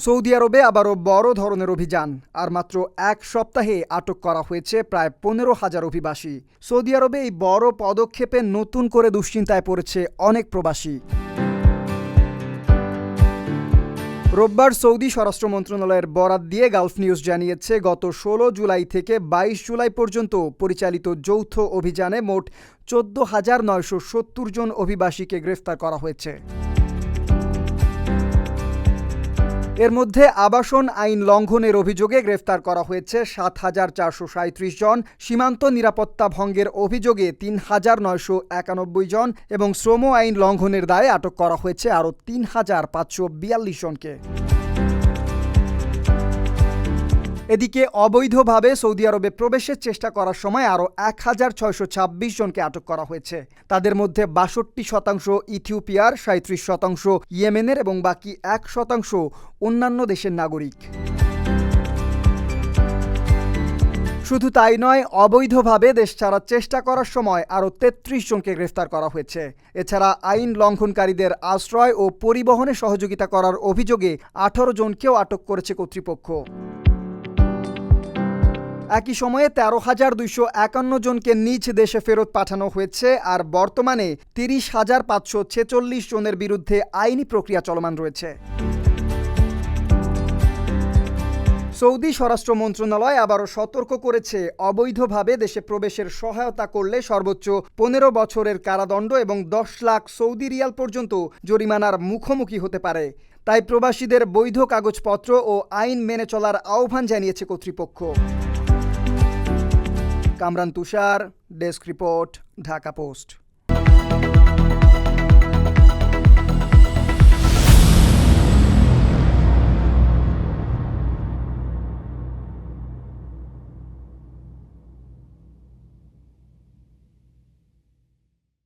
Saudi আরবে আবারও বড় ধরনের অভিযান। আর মাত্র এক সপ্তাহে আটক করা হয়েছে প্রায় 15,000 অভিবাসী। সৌদি আরবে এই বড় পদক্ষেপে নতুন করে দুশ্চিন্তায় পড়েছে অনেক প্রবাসী। রোববার সৌদি স্বরাষ্ট্র মন্ত্রণালয়ের বরাত দিয়ে গালফ নিউজ জানিয়েছে, গত 16 জুলাই থেকে 22 জুলাই পর্যন্ত পরিচালিত যৌথ অভিযানে মোট 14,970 জন অভিবাসীকে গ্রেফতার করা হয়েছে। এর মধ্যে আবাসন আইন লঙ্ঘনের অভিযোগে গ্রেফতার করা হয়েছে 7,437 জন, সীমান্ত নিরাপত্তা ভঙ্গের অভিযোগে 3,991 জন এবং শ্রম আইন লঙ্ঘনের দায়ে আটক করা হয়েছে আরও 3,542 জনকে। এদিকে অবৈধভাবে সৌদি আরবে প্রবেশের চেষ্টা করার সময় আরও 1,626 জনকে আটক করা হয়েছে। তাদের মধ্যে 62% ইথিওপিয়ার, 37% ইয়েমেনের এবং বাকি 1% অন্যান্য দেশের নাগরিক। শুধু তাই নয়, অবৈধভাবে দেশ ছাড়ার চেষ্টা করার সময় আরও 33 জনকে গ্রেফতার করা হয়েছে। এছাড়া আইন লঙ্ঘনকারীদের আশ্রয় ও পরিবহনে সহযোগিতা করার অভিযোগে 18 জনকেও আটক করেছে কর্তৃপক্ষ। একই সময়ে 13,251 জনকে নিজ দেশে ফেরত পাঠানো হয়েছে। আর বর্তমানে 30,546 জনের বিরুদ্ধে আইনি প্রক্রিয়া চলমান রয়েছে। সৌদি স্বরাষ্ট্র মন্ত্রণালয় আবারও সতর্ক করেছে, অবৈধভাবে দেশে প্রবেশের সহায়তা করলে সর্বোচ্চ 15 বছরের কারাদণ্ড এবং 10 লাখ সৌদি রিয়াল পর্যন্ত জরিমানার মুখোমুখি হতে পারে। তাই প্রবাসীদের বৈধ কাগজপত্র ও আইন মেনে চলার আহ্বান জানিয়েছে কর্তৃপক্ষ। কামরান তুষার, ডেস্ক রিপোর্ট, ঢাকা পোস্ট।